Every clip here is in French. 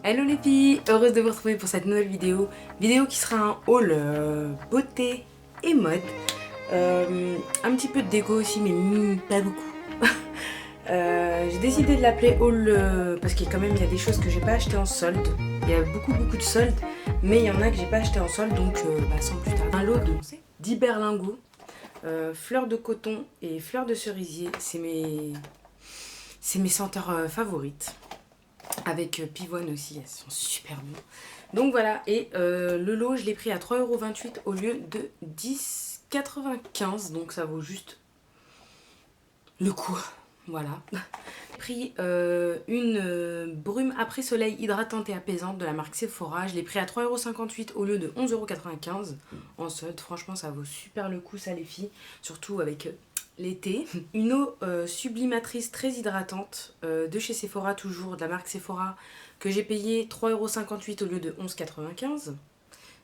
Hello les filles, heureuse de vous retrouver pour cette nouvelle vidéo qui sera un haul beauté et mode, un petit peu de déco aussi mais pas beaucoup. J'ai décidé de l'appeler haul parce qu'il quand même il y a des choses que j'ai pas achetées en solde, il y a beaucoup de soldes mais il y en a que j'ai pas acheté en solde donc sans plus tarder. Un lot de 10 berlingots, fleurs de coton et fleurs de cerisier, c'est mes senteurs favorites. Avec pivoine aussi, elles sont super bonnes. Donc voilà, et le lot, je l'ai pris à 3,28 € au lieu de 10,95 €. Donc ça vaut juste le coup. Voilà. J'ai pris une brume après soleil hydratante et apaisante de la marque Sephora. Je l'ai pris à 3,58 € au lieu de 11,95 € en solde. Franchement, ça vaut super le coup, ça les filles. Surtout avec l'été. Une eau sublimatrice très hydratante de chez Sephora, toujours de la marque Sephora, que j'ai payé 3,58 € au lieu de 11,95 €.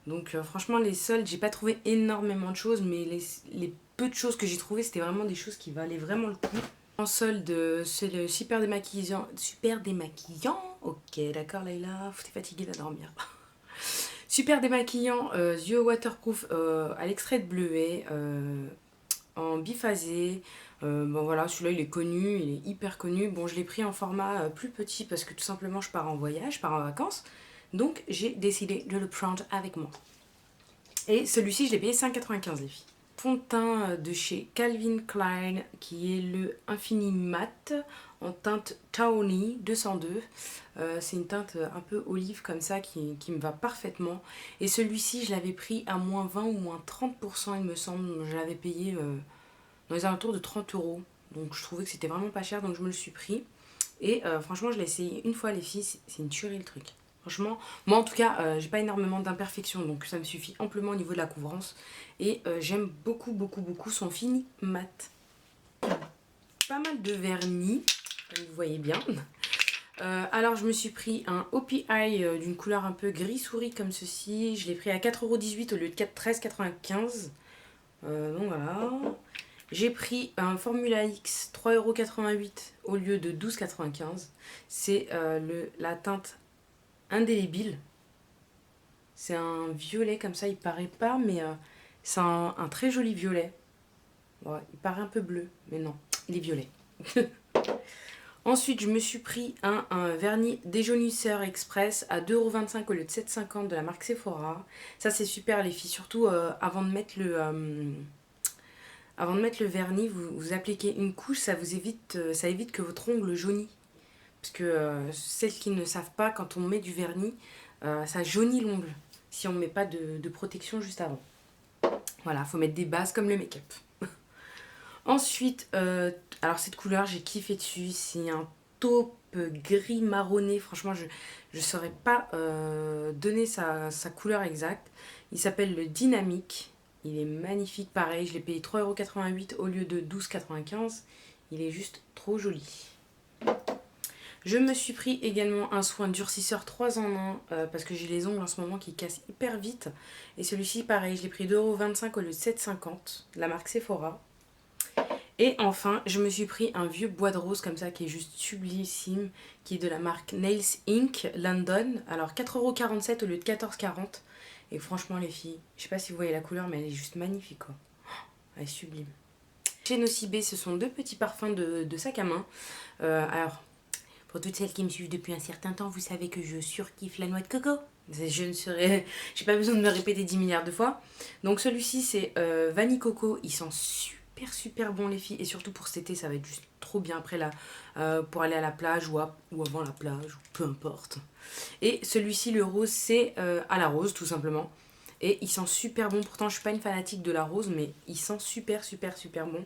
Donc franchement les soldes, j'ai pas trouvé énormément de choses, mais les peu de choses que j'ai trouvées, c'était vraiment des choses qui valaient vraiment le coup. En solde, c'est le super démaquillant. Super démaquillant. Ok, d'accord Leïla, t'es fatiguée de dormir. Super démaquillant, yeux waterproof à l'extrait de bleuet, en biphasé. Bon voilà, celui-là il est connu, il est hyper connu. Bon, je l'ai pris en format plus petit parce que tout simplement je pars en voyage, je pars en vacances. Donc j'ai décidé de le prendre avec moi. Et celui-ci je l'ai payé 5,95 € les filles. Fond de teint de chez Calvin Klein qui est le Infini Matte en teinte Tawny 202. C'est une teinte un peu olive comme ça qui me va parfaitement. Et celui-ci je l'avais pris à moins 20 ou moins 30% il me semble. Je l'avais payé dans les alentours de 30 €. Donc je trouvais que c'était vraiment pas cher, donc je me le suis pris. Et franchement, je l'ai essayé une fois les filles, c'est une tuerie le truc. Franchement, moi en tout cas, j'ai pas énormément d'imperfections, donc ça me suffit amplement au niveau de la couvrance. Et j'aime beaucoup son fini mat. Pas mal de vernis, comme vous voyez bien. Alors je me suis pris un OPI d'une couleur un peu gris souris comme ceci. Je l'ai pris à 4,18 € au lieu de 13,95 €. Donc voilà. J'ai pris un Formula X 3,88 € au lieu de 12,95 €. C'est la teinte indélébile. C'est un violet comme ça, il paraît pas, mais c'est un très joli violet. Ouais, il paraît un peu bleu, mais non, il est violet. Ensuite, je me suis pris un vernis déjaunisseur express à 2,25 € au lieu de 7,50 € de la marque Sephora. Ça, c'est super, les filles, surtout avant de mettre le vernis, vous appliquez une couche, ça évite que votre ongle jaunisse. Parce que celles qui ne savent pas, quand on met du vernis, ça jaunit l'ongle si on ne met pas de protection juste avant. Voilà, faut mettre des bases comme le make-up. Ensuite, alors cette couleur, j'ai kiffé dessus. C'est un taupe gris marronné. Franchement, je ne saurais pas donner sa couleur exacte. Il s'appelle le Dynamique. Il est magnifique, pareil. Je l'ai payé 3,88 € au lieu de 12,95 €. Il est juste trop joli. Je me suis pris également un soin durcisseur 3 en 1 parce que j'ai les ongles en ce moment qui cassent hyper vite. Et celui-ci, pareil, je l'ai pris 2,25 € au lieu de 7,50 € de la marque Sephora. Et enfin, je me suis pris un vieux bois de rose comme ça qui est juste sublimissime, qui est de la marque Nails Inc. London. Alors 4,47 € au lieu de 14,40 €. Et franchement les filles, je sais pas si vous voyez la couleur mais elle est juste magnifique quoi. Elle est sublime. Chez Nocibé, ce sont deux petits parfums de sac à main. Alors, pour toutes celles qui me suivent depuis un certain temps, vous savez que je surkiffe la noix de coco. J'ai pas besoin de me répéter 10 milliards de fois. Donc celui-ci c'est vanille coco, il sent super bon les filles. Et surtout pour cet été, ça va être juste trop bien après là, pour aller à la plage ou avant la plage, ou peu importe. Et celui-ci, le rose, c'est à la rose tout simplement. Et il sent super bon. Pourtant, je suis pas une fanatique de la rose, mais il sent super bon.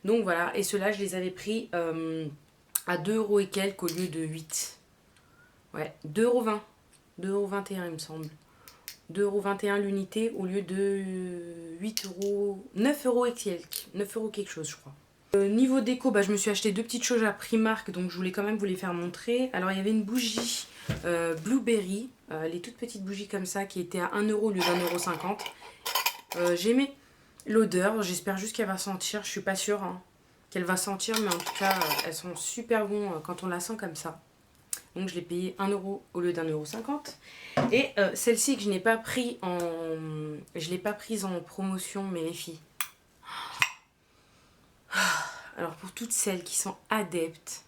Donc voilà. Et ceux-là, je les avais pris à 2 € et quelques au lieu de 8. Ouais, 2,20 €. 2,21 € il me semble. 2,21 € l'unité au lieu de 8 €. 9 € et quelques. 9 € quelque chose, je crois. Niveau déco, je me suis acheté deux petites choses à Primark, donc je voulais quand même vous les faire montrer. Alors il y avait une bougie Blueberry, les toutes petites bougies comme ça qui étaient à 1 € au lieu d'1,50 €. J'aimais l'odeur, j'espère juste qu'elle va sentir, je suis pas sûre qu'elle va sentir, mais en tout cas elles sont super bon quand on la sent comme ça. Donc je l'ai payé 1 euro au lieu d'1,50 €. Et celle-ci que je n'ai pas pris en... Je l'ai pas prise en promotion, mais les filles. Alors pour toutes celles qui sont adeptes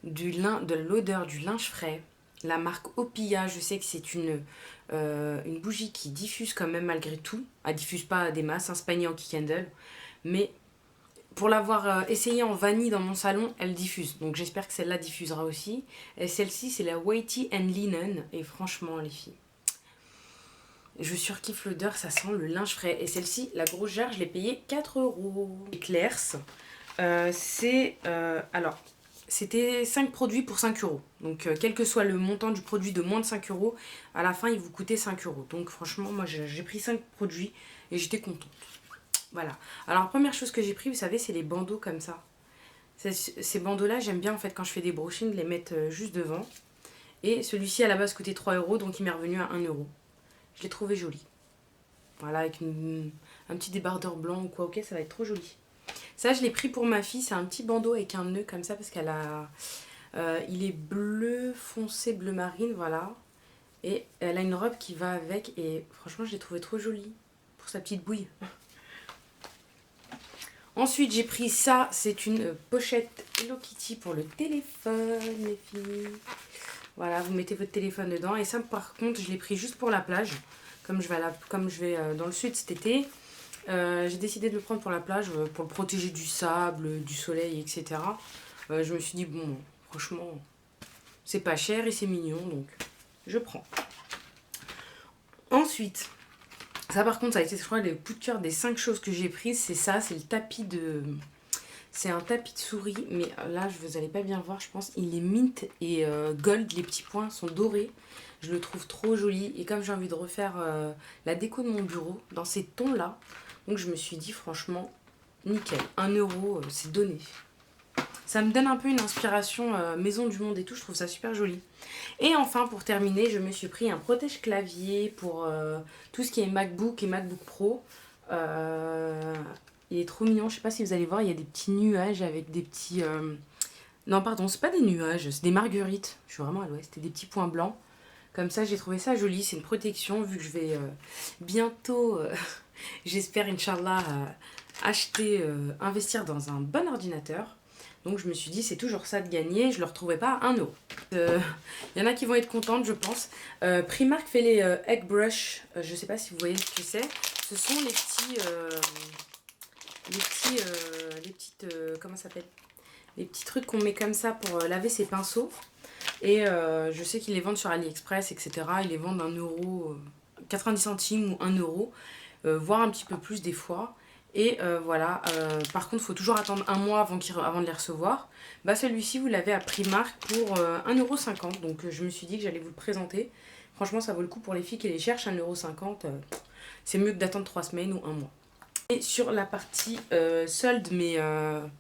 de l'odeur du linge frais, la marque Opia, je sais que c'est une bougie qui diffuse quand même malgré tout. Elle diffuse pas des masses, c'est pas une Yankee Candle. Mais pour l'avoir essayé en vanille dans mon salon, elle diffuse. Donc j'espère que celle-là diffusera aussi. Et celle-ci, c'est la Weighty and Linen. Et franchement, les filles, je surkiffe l'odeur, ça sent le linge frais. Et celle-ci, la grosse jarre, je l'ai payée 4 euros. Claire's, alors, c'était 5 produits pour 5 euros. Donc, quel que soit le montant du produit de moins de 5 euros, à la fin, il vous coûtait 5 euros. Donc, franchement, moi, j'ai pris 5 produits et j'étais contente. Voilà. Alors, première chose que j'ai pris, vous savez, c'est les bandeaux comme ça. Ces bandeaux-là, j'aime bien, en fait, quand je fais des brushings, les mettre juste devant. Et celui-ci, à la base, coûtait 3 euros, donc il m'est revenu à 1 euro. Je l'ai trouvé joli. Voilà, avec un petit débardeur blanc ou quoi, ok, ça va être trop joli. Ça, je l'ai pris pour ma fille. C'est un petit bandeau avec un nœud comme ça parce qu'elle a... il est bleu foncé, bleu marine, voilà. Et elle a une robe qui va avec. Et franchement, je l'ai trouvé trop jolie pour sa petite bouille. Ensuite, j'ai pris ça. C'est une pochette Hello Kitty pour le téléphone, les filles. Voilà, vous mettez votre téléphone dedans. Et ça, par contre, je l'ai pris juste pour la plage. Comme je vais dans le sud cet été. J'ai décidé de le prendre pour la plage, pour le protéger du sable, du soleil, etc. Je me suis dit, bon, franchement, c'est pas cher et c'est mignon, donc je prends. Ensuite, ça par contre, ça a été, je crois, le coup de cœur des 5 choses que j'ai prises. C'est ça, c'est le tapis de... C'est un tapis de souris, mais là, vous allez pas bien voir, je pense. Il est mint et gold, les petits points sont dorés. Je le trouve trop joli. Et comme j'ai envie de refaire la déco de mon bureau dans ces tons-là, donc je me suis dit franchement, nickel, 1 euro, c'est donné. Ça me donne un peu une inspiration maison du monde et tout, je trouve ça super joli. Et enfin, pour terminer, je me suis pris un protège-clavier pour tout ce qui est MacBook et MacBook Pro. Il est trop mignon, je sais pas si vous allez voir, il y a des petits nuages avec des petits... Non, pardon, c'est pas des nuages, c'est des marguerites. Je suis vraiment à l'ouest, et des petits points blancs. Comme ça, j'ai trouvé ça joli, c'est une protection vu que je vais bientôt... J'espère, Inch'Allah, investir dans un bon ordinateur. Donc je me suis dit, c'est toujours ça de gagner. Je ne le retrouvais pas à 1 euro. Il y en a qui vont être contentes, je pense. Primark fait les egg brush. Je ne sais pas si vous voyez ce que c'est. Ce sont comment ça s'appelle, les petits trucs qu'on met comme ça pour laver ses pinceaux. Et je sais qu'ils les vendent sur AliExpress, etc. Ils les vendent 1 euro, 90 centimes ou 1 euro. Voire un petit peu plus des fois. Et voilà, par contre, il faut toujours attendre un mois avant de les recevoir. Bah, celui-ci, vous l'avez à Primark pour 1,50 €. Donc je me suis dit que j'allais vous le présenter. Franchement, ça vaut le coup pour les filles qui les cherchent. 1,50 €, c'est mieux que d'attendre 3 semaines ou un mois. Et sur la partie solde, mais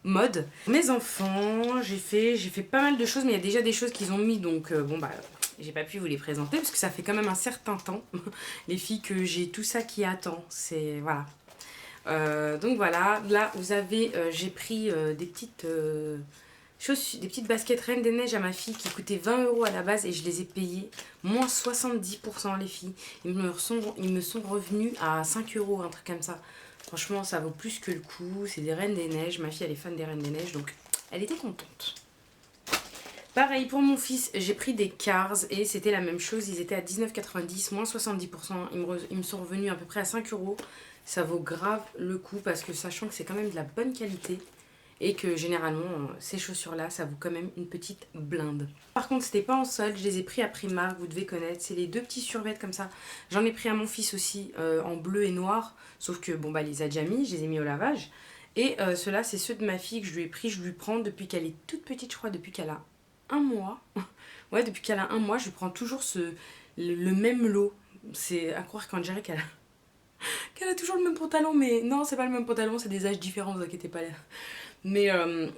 mode, mes enfants, j'ai fait pas mal de choses, mais il y a déjà des choses qu'ils ont mis. Donc bon, bah... j'ai pas pu vous les présenter parce que ça fait quand même un certain temps, les filles, que j'ai tout ça qui attend. C'est... voilà. Donc voilà, là vous avez, j'ai pris des petites des petites baskets Reine des Neiges à ma fille qui coûtaient 20 € à la base et je les ai payées moins 70% les filles. Ils me sont revenus à 5 €, un truc comme ça. Franchement, ça vaut plus que le coup. C'est des Reines des Neiges. Ma fille, elle est fan des Reines des Neiges, donc elle était contente. Pareil pour mon fils, j'ai pris des Cars et c'était la même chose. Ils étaient à 19,90, moins 70%. Ils me sont revenus à peu près à 5 €. Ça vaut grave le coup parce que sachant que c'est quand même de la bonne qualité et que généralement ces chaussures-là, ça vaut quand même une petite blinde. Par contre, c'était pas en solde, je les ai pris à Primark, vous devez connaître. C'est les deux petits survêtements comme ça. J'en ai pris à mon fils aussi en bleu et noir, sauf que bon bah il les a déjà mis, je les ai mis au lavage. Et ceux-là, c'est ceux de ma fille que je lui ai pris, je lui prends depuis qu'elle est toute petite, je crois, depuis qu'elle a 1 mois. Ouais, depuis qu'elle a 1 mois, je prends toujours le même lot. C'est à croire qu'on dirait qu'elle a toujours le même pantalon, mais non, c'est pas le même pantalon, c'est des âges différents, vous inquiétez pas. Mais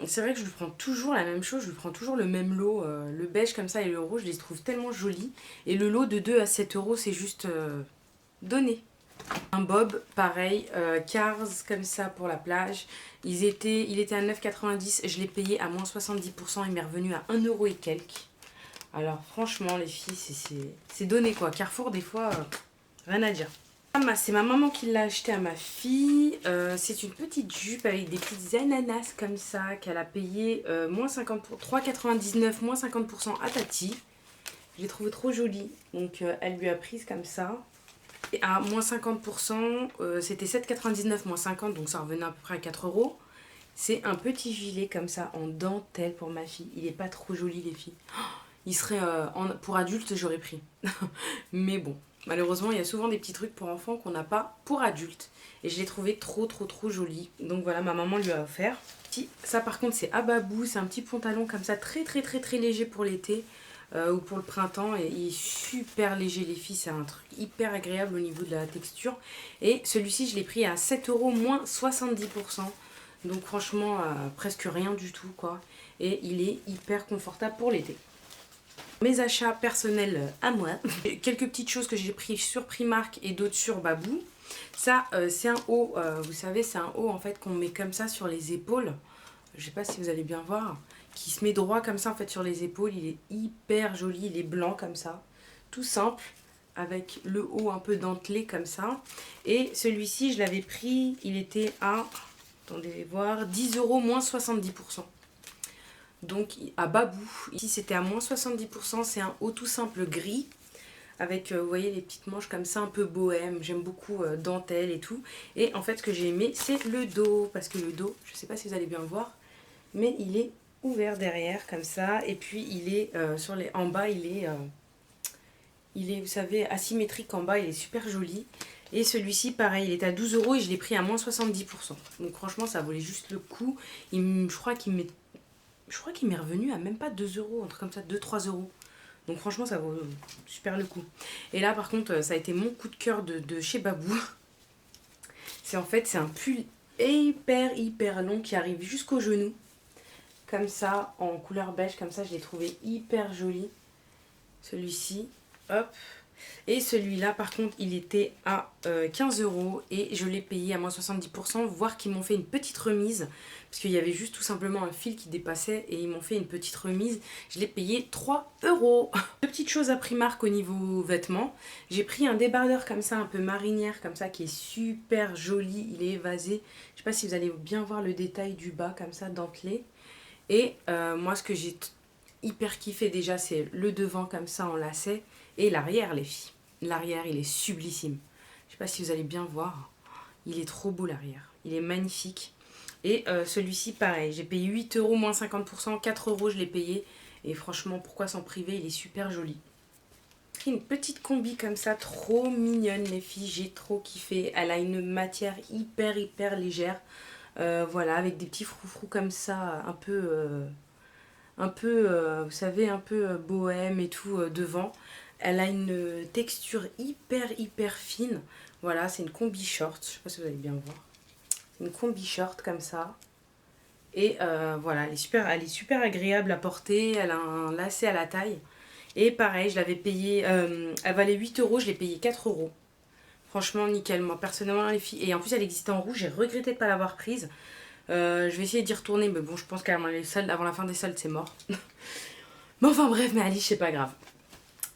c'est vrai que je lui prends toujours la même chose, je lui prends toujours le même lot, le beige comme ça et le rouge, je les trouve tellement jolis. Et le lot de 2 à 7 €, c'est juste donné. Un bob, pareil, Cars comme ça pour la plage. Il était à 9,90 €, je l'ai payé à moins 70%, il m'est revenu à 1 € et quelques. Alors franchement les filles, c'est donné quoi. Carrefour des fois, rien à dire. C'est ma maman qui l'a acheté à ma fille. C'est une petite jupe avec des petites ananas comme ça qu'elle a payé moins 50 pour 3,99 moins 50% à Tati. Je l'ai trouvée trop jolie. Donc elle lui a prise comme ça. Et à moins 50%, c'était 7,99 moins 50, donc ça revenait à peu près à 4 euros. C'est un petit gilet comme ça en dentelle pour ma fille. Il est pas trop joli les filles. Il serait pour adultes, j'aurais pris. Mais bon, malheureusement, il y a souvent des petits trucs pour enfants qu'on n'a pas pour adultes. Et je l'ai trouvé trop joli. Donc voilà, ma maman lui a offert. Ça par contre, c'est à Babou. C'est un petit pantalon comme ça, très léger pour l'été. Ou pour le printemps, et il est super léger les filles, c'est un truc hyper agréable au niveau de la texture. Et celui-ci je l'ai pris à 7 euros moins 70%, donc franchement presque rien du tout quoi, et il est hyper confortable pour l'été. Mes achats personnels à moi, quelques petites choses que j'ai pris sur Primark et d'autres sur Babou. Ça c'est un haut, vous savez c'est un haut en fait qu'on met comme ça sur les épaules, je sais pas si vous allez bien voir, qui se met droit comme ça en fait sur les épaules. Il est hyper joli, il est blanc comme ça, tout simple, avec le haut un peu dentelé comme ça. Et celui-ci je l'avais pris, il était à, attendez voir, 10 euros moins 70%. Donc à Babou, ici c'était à moins 70%, c'est un haut tout simple gris. Avec, vous voyez, les petites manches comme ça, un peu bohème. J'aime beaucoup dentelle et tout. Et en fait, ce que j'ai aimé, c'est le dos. Parce que le dos, je sais pas si vous allez bien voir, mais il est ouvert derrière comme ça, et puis il est en bas il est vous savez asymétrique en bas, il est super joli. Et celui-ci pareil, il est à 12 euros et je l'ai pris à moins 70%, donc franchement ça valait juste le coup. Je crois qu'il m'est revenu à même pas 2 euros, un truc comme ça, 2-3 euros, donc franchement ça vaut super le coup. Et là par contre ça a été mon coup de cœur de chez Babou. C'est un pull hyper long qui arrive jusqu'au genou comme ça, en couleur beige, comme ça, je l'ai trouvé hyper joli. Celui-ci, hop. Et celui-là, par contre, il était à 15 euros et je l'ai payé à moins 70%, voire qu'ils m'ont fait une petite remise, parce qu'il y avait juste tout simplement un fil qui dépassait et ils m'ont fait une petite remise. Je l'ai payé 3 euros. Deux petites choses à Primark au niveau vêtements. J'ai pris un débardeur comme ça, un peu marinière, comme ça, qui est super joli. Il est évasé. Je sais pas si vous allez bien voir le détail du bas, comme ça, dentelé. Et moi ce que j'ai hyper kiffé déjà, c'est le devant comme ça en lacet, et l'arrière les filles. L'arrière il est sublissime. Je sais pas si vous allez bien voir, il est trop beau l'arrière, il est magnifique. Et celui-ci pareil, j'ai payé 8 euros moins 50%, 4 euros je l'ai payé, et franchement pourquoi s'en priver, il est super joli. J'ai pris une petite combi comme ça, trop mignonne les filles, j'ai trop kiffé. Elle a une matière hyper légère. Voilà, avec des petits froufrous comme ça, vous savez, un peu bohème et tout devant. Elle a une texture hyper fine. Voilà, c'est une combi short, je sais pas si vous allez bien voir. C'est une combi short comme ça. Et voilà, elle est super agréable à porter, elle a un lacet à la taille. Et pareil, je l'avais payé, elle valait 8 euros, je l'ai payé 4 euros. Franchement nickel, moi personnellement les filles. Et en plus elle existait en rouge, j'ai regretté de ne pas l'avoir prise. Je vais essayer d'y retourner, mais bon je pense qu'avant la fin des soldes c'est mort. Mais enfin bref, mais allez, c'est pas grave.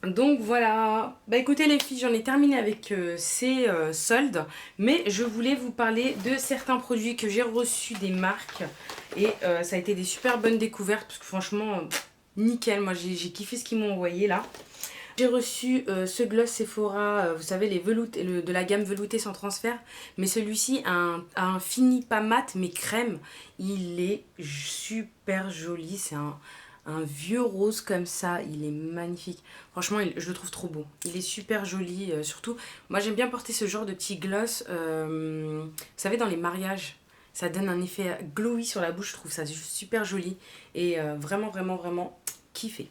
Donc voilà, bah écoutez les filles, j'en ai terminé avec ces soldes, mais je voulais vous parler de certains produits que j'ai reçus des marques, et ça a été des super bonnes découvertes, parce que franchement, nickel, moi j'ai kiffé ce qu'ils m'ont envoyé là. J'ai reçu ce gloss Sephora, vous savez, de la gamme velouté sans transfert. Mais celui-ci a un fini pas mat, mais crème. Il est super joli. C'est un vieux rose comme ça. Il est magnifique. Franchement, je le trouve trop beau. Il est super joli. Surtout, moi j'aime bien porter ce genre de petit gloss. Vous savez, dans les mariages. Ça donne un effet glowy sur la bouche. Je trouve ça super joli. Et vraiment kiffé.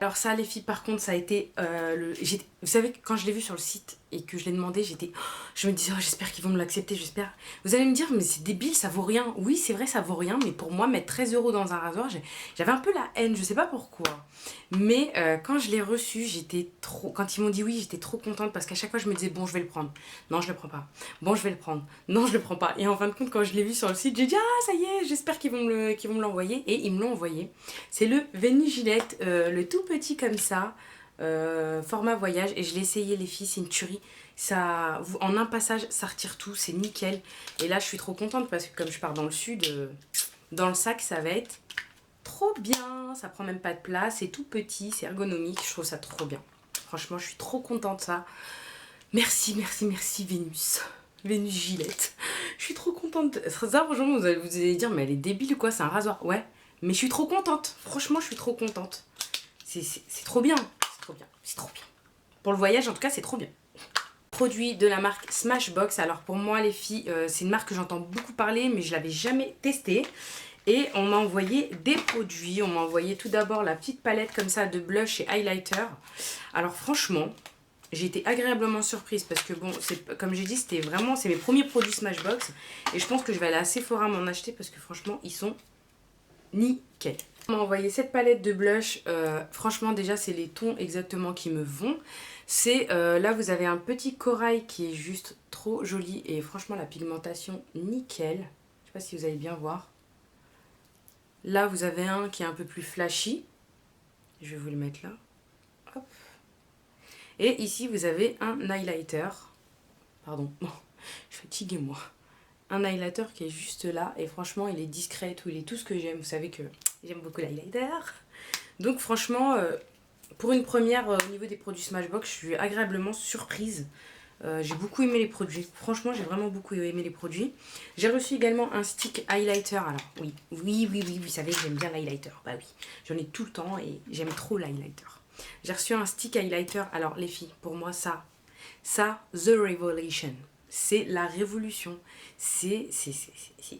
Alors ça les filles par contre ça a été vous savez quand je l'ai vu sur le site et que je l'ai demandé, je me disais oh, j'espère qu'ils vont me l'accepter, j'espère. Vous allez me dire mais c'est débile, ça vaut rien. Oui c'est vrai ça vaut rien, mais pour moi mettre 13 euros dans un rasoir, j'avais un peu la haine, je sais pas pourquoi. Mais quand je l'ai reçu, quand ils m'ont dit oui, j'étais trop contente, parce qu'à chaque fois je me disais bon je vais le prendre, non je le prends pas, bon je vais le prendre, non je le prends pas. Et en fin de compte quand je l'ai vu sur le site, j'ai dit ah ça y est, j'espère qu'ils vont me l'envoyer, et ils me l'ont envoyé. C'est le Veni Gillette le tout petit comme ça, format voyage, et je l'ai essayé les filles, c'est une tuerie. Ça, en un passage, ça retire tout, c'est nickel. Et là, je suis trop contente parce que comme je pars dans le sud, dans le sac, ça va être trop bien. Ça prend même pas de place, c'est tout petit, c'est ergonomique, je trouve ça trop bien. Franchement, je suis trop contente de ça. Merci, merci, merci Vénus. Vénus Gillette. Je suis trop contente. Ça, franchement, vous allez dire, mais elle est débile ou quoi, c'est un rasoir. Ouais, mais je suis trop contente. Franchement, je suis trop contente. C'est trop bien. C'est trop bien. C'est trop bien. Pour le voyage, en tout cas, c'est trop bien. Produit de la marque Smashbox. Alors pour moi les filles, c'est une marque que j'entends beaucoup parler mais je l'avais jamais testée. Et on m'a envoyé des produits. On m'a envoyé tout d'abord la petite palette comme ça de blush et highlighter. Alors franchement, j'ai été agréablement surprise parce que bon, comme j'ai dit, c'est mes premiers produits Smashbox. Et je pense que je vais aller à Sephora m'en acheter parce que franchement, ils sont nickel. On m'a envoyé cette palette de blush. Franchement déjà, c'est les tons exactement qui me vont. C'est là vous avez un petit corail qui est juste trop joli et franchement la pigmentation nickel. Je sais pas si vous allez bien voir. Là vous avez un qui est un peu plus flashy. Je vais vous le mettre là. Hop. Et ici vous avez un highlighter. Pardon, je suis fatiguée moi. Un highlighter qui est juste là et franchement il est discret, il est tout ce que j'aime. Vous savez que j'aime beaucoup l'highlighter. Donc franchement... pour une première au niveau des produits Smashbox, je suis agréablement surprise. J'ai beaucoup aimé les produits. Franchement, j'ai vraiment beaucoup aimé les produits. J'ai reçu également un stick highlighter. Alors oui, vous savez que j'aime bien l'highlighter. Bah oui, j'en ai tout le temps et j'aime trop l'highlighter. J'ai reçu un stick highlighter. Alors les filles, pour moi ça, The Revolution. C'est la révolution. C'est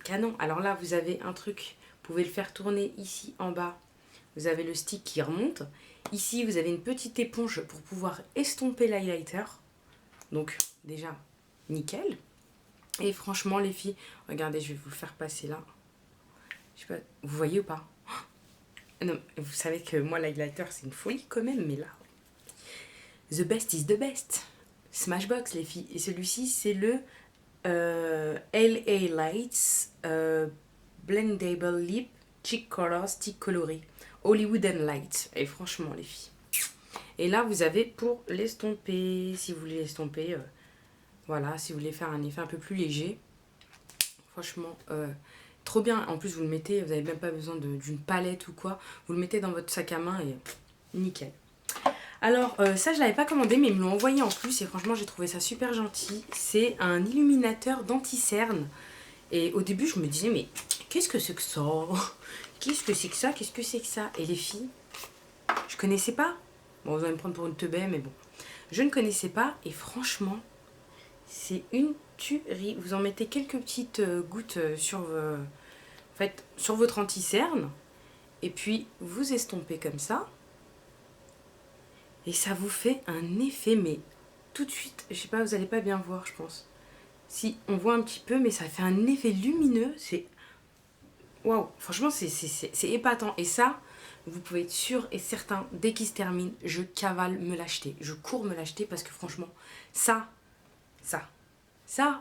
canon. Alors là, vous avez un truc, vous pouvez le faire tourner ici en bas. Vous avez le stick qui remonte. Ici, vous avez une petite éponge pour pouvoir estomper l'highlighter. Donc, déjà, nickel. Et franchement, les filles, regardez, je vais vous le faire passer là. Je sais pas, vous voyez ou pas? Non, vous savez que moi, l'highlighter, c'est une folie quand même, mais là... The best is the best. Smashbox, les filles. Et celui-ci, c'est le LA Lights Blendable Lip Cheek Color Stick Coloré. Hollywood and Light. Et franchement, les filles. Et là, vous avez pour l'estomper. Si vous voulez l'estomper, voilà. Si vous voulez faire un effet un peu plus léger. Franchement, trop bien. En plus, vous le mettez, vous n'avez même pas besoin d'une palette ou quoi. Vous le mettez dans votre sac à main et nickel. Alors, ça, je l'avais pas commandé, mais ils me l'ont envoyé en plus. Et franchement, j'ai trouvé ça super gentil. C'est un illuminateur d'anti-cerne. Et au début, je me disais, mais qu'est-ce que c'est que ça? Qu'est-ce que c'est que ça? Qu'est-ce que c'est que ça? Et les filles, je connaissais pas. Bon, vous allez me prendre pour une teubée, mais bon. Je ne connaissais pas et franchement, c'est une tuerie. Vous en mettez quelques petites gouttes sur votre anti-cerne. Et puis, vous estompez comme ça. Et ça vous fait un effet, mais tout de suite, je sais pas, vous allez pas bien voir, je pense. Si, on voit un petit peu, mais ça fait un effet lumineux. C'est... Waouh, franchement, c'est épatant. Et ça, vous pouvez être sûr et certain, dès qu'il se termine, je cavale me l'acheter. Je cours me l'acheter parce que franchement, ça,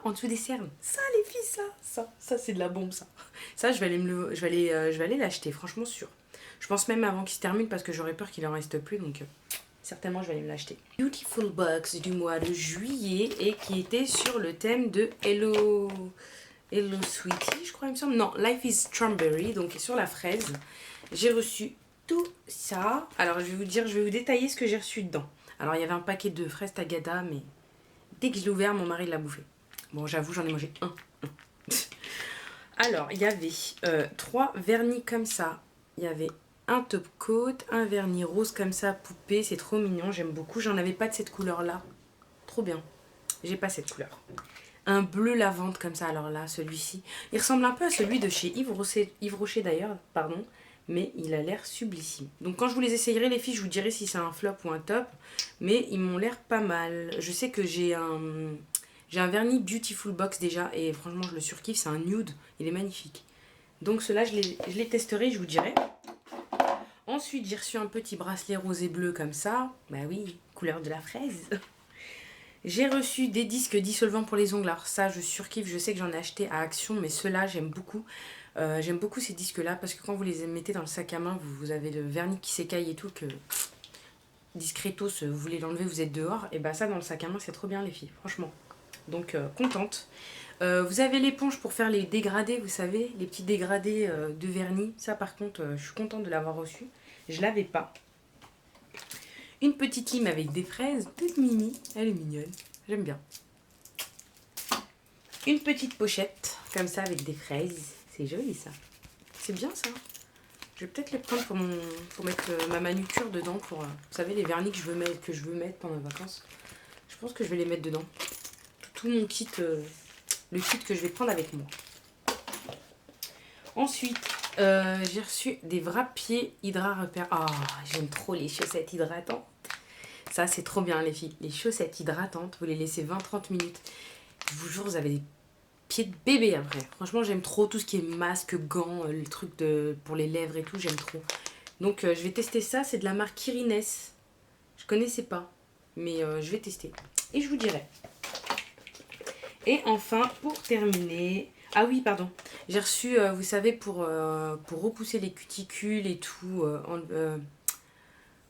en dessous des cernes, ça les filles, ça c'est de la bombe ça. Ça, je vais aller l'acheter, franchement sûr. Je pense même avant qu'il se termine parce que j'aurais peur qu'il en reste plus, donc certainement je vais aller me l'acheter. Beautiful Box du mois de juillet et qui était sur le thème de Hello Sweetie, je crois, il me semble. Non, Life is Strawberry, donc sur la fraise. J'ai reçu tout ça. Alors, je vais vous détailler ce que j'ai reçu dedans. Alors, il y avait un paquet de fraises Tagada, mais dès que je l'ai ouvert, mon mari l'a bouffé. Bon, j'avoue, j'en ai mangé un. Alors, il y avait 3 vernis comme ça. Il y avait un top coat, un vernis rose comme ça, poupée. C'est trop mignon, j'aime beaucoup. J'en avais pas de cette couleur-là. Trop bien. J'ai pas cette couleur. Un bleu lavande comme ça, alors là, celui-ci, il ressemble un peu à celui de chez Yves Rocher d'ailleurs, pardon, mais il a l'air sublissime. Donc quand je vous les essayerai les filles, je vous dirai si c'est un flop ou un top, mais ils m'ont l'air pas mal. Je sais que j'ai un vernis Beautiful Box déjà, et franchement je le surkiffe, c'est un nude, il est magnifique. Donc ceux-là, je les testerai, je vous dirai. Ensuite, j'ai reçu un petit bracelet rose et bleu comme ça, bah oui, couleur de la fraise. J'ai reçu des disques dissolvants pour les ongles. Alors ça, je surkiffe. Je sais que j'en ai acheté à Action, mais ceux-là, j'aime beaucoup. J'aime beaucoup ces disques-là parce que quand vous les mettez dans le sac à main, vous avez le vernis qui s'écaille et tout, que discretos, vous voulez l'enlever, vous êtes dehors. Et bah ça, dans le sac à main, c'est trop bien les filles, franchement. Donc, contente. Vous avez l'éponge pour faire les dégradés, vous savez, les petits dégradés de vernis. Ça, par contre, je suis contente de l'avoir reçu. Je l'avais pas. Une petite lime avec des fraises, toute mini. Elle est mignonne, j'aime bien. Une petite pochette, comme ça, avec des fraises. C'est joli, ça. C'est bien, ça. Je vais peut-être les prendre pour mettre ma manucure dedans. Pour, vous savez, les vernis que je veux mettre pendant les vacances. Je pense que je vais les mettre dedans. Tout mon kit, le kit que je vais prendre avec moi. Ensuite, j'ai reçu des wrap-pieds Hydra Repair. Ah, j'aime trop les chaussettes hydratantes. Ça, c'est trop bien, les filles. Les chaussettes hydratantes, vous les laissez 20-30 minutes. Je vous jure, vous avez des pieds de bébé après. Franchement, j'aime trop tout ce qui est masque, gants, le truc pour les lèvres et tout, j'aime trop. Donc, je vais tester ça. C'est de la marque Kirines. Je connaissais pas, mais je vais tester. Et je vous dirai. Et enfin, pour terminer... Ah oui, pardon. J'ai reçu, vous savez, pour repousser les cuticules et tout,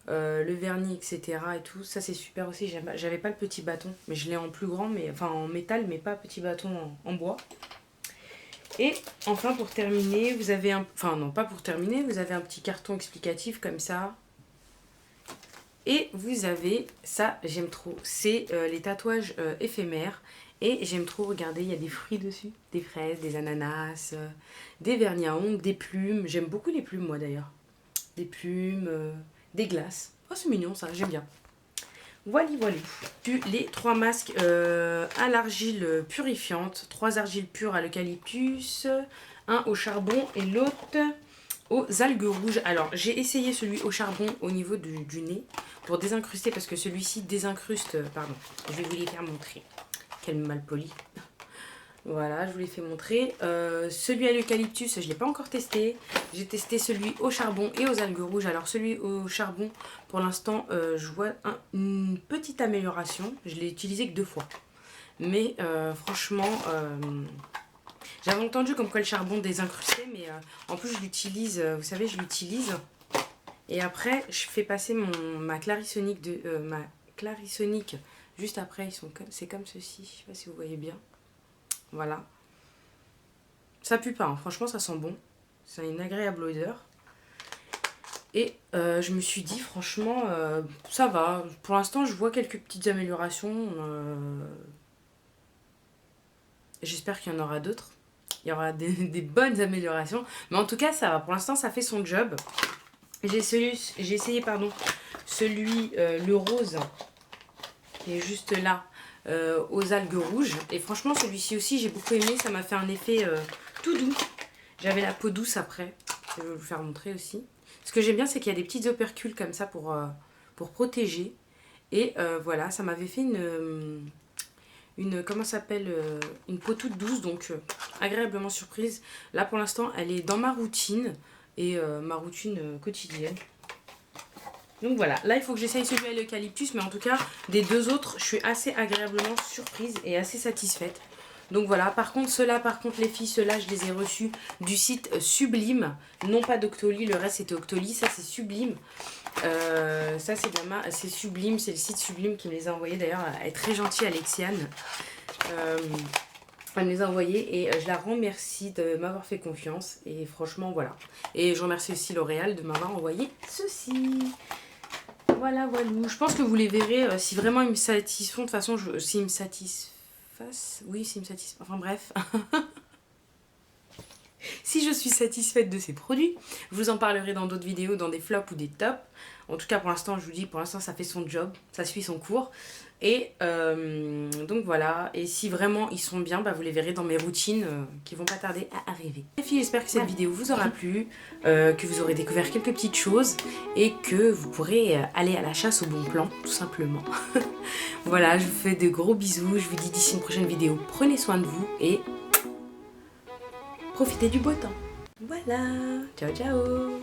le vernis, etc. et tout. Ça, c'est super aussi. J'avais pas le petit bâton, mais je l'ai en plus grand, enfin en métal, mais pas petit bâton en bois. Et enfin, pour terminer, vous avez un... Enfin, non, pas pour terminer, vous avez un petit carton explicatif comme ça. Et vous avez, ça, j'aime trop, c'est les tatouages éphémères. Et j'aime trop, regardez, il y a des fruits dessus, des fraises, des ananas, des vernis à ongles, des plumes. J'aime beaucoup les plumes, moi, d'ailleurs. Des plumes, des glaces. Oh, c'est mignon, ça, j'aime bien. Voilà, voilà. Puis les 3 masques à l'argile purifiante, 3 argiles pures à l'eucalyptus, un au charbon et l'autre aux algues rouges. Alors, j'ai essayé celui au charbon au niveau du nez pour désincruster, parce que celui-ci désincruste... Pardon, je vais vous les faire montrer. Quel malpoli. Voilà, je vous l'ai fait montrer. Celui à l'eucalyptus, je ne l'ai pas encore testé. J'ai testé celui au charbon et aux algues rouges. Alors, celui au charbon, pour l'instant, je vois une petite amélioration. Je l'ai utilisé que 2 fois. Mais franchement... j'avais entendu comme quoi le charbon désincrustait, mais en plus je l'utilise, vous savez, je l'utilise. Et après, je fais passer ma Clarisonic juste après. C'est comme ceci, je sais pas si vous voyez bien. Voilà. Ça pue pas, hein. Franchement ça sent bon. Ça a une agréable odeur. Et je me suis dit, franchement, ça va. Pour l'instant, je vois quelques petites améliorations. J'espère qu'il y en aura d'autres. Il y aura des bonnes améliorations. Mais en tout cas, ça va. Pour l'instant, ça fait son job. J'ai essayé, celui, le rose, qui est juste là, aux algues rouges. Et franchement, celui-ci aussi, j'ai beaucoup aimé. Ça m'a fait un effet tout doux. J'avais la peau douce après. Je vais vous faire montrer aussi. Ce que j'aime bien, c'est qu'il y a des petites opercules comme ça pour protéger. Et voilà, ça m'avait fait comment ça s'appelle, une peau toute douce, donc agréablement surprise. Là pour l'instant elle est dans ma routine et ma routine quotidienne. Donc voilà, là il faut que j'essaye celui à l'eucalyptus, mais en tout cas des 2 autres je suis assez agréablement surprise et assez satisfaite. Donc voilà, par contre ceux-là, les filles, ceux-là je les ai reçus du site Sublime, non pas d'Octoly, le reste c'était Octoly, ça c'est Sublime. Ça c'est Sublime, c'est le site Sublime qui me les a envoyés. D'ailleurs elle est très gentille, Alexiane. Elle me les a envoyés et je la remercie de m'avoir fait confiance. Et franchement voilà. Et je remercie aussi L'Oréal de m'avoir envoyé ceci. Voilà, voilà. Je pense que vous les verrez si vraiment ils me satisfont. De toute façon, s'ils me satisfassent. Oui, s'ils me satisfont. Enfin bref. Si je suis satisfaite de ces produits, je vous en parlerai dans d'autres vidéos, dans des flops ou des tops. En tout cas, pour l'instant, je vous dis, pour l'instant, ça fait son job, ça suit son cours. Et donc voilà, et si vraiment ils sont bien, bah, vous les verrez dans mes routines qui vont pas tarder à arriver. Les filles, j'espère que cette vidéo vous aura plu, que vous aurez découvert quelques petites choses et que vous pourrez aller à la chasse au bon plan, tout simplement. Voilà, je vous fais de gros bisous, je vous dis d'ici une prochaine vidéo, prenez soin de vous et profitez du beau temps. Voilà, ciao ciao.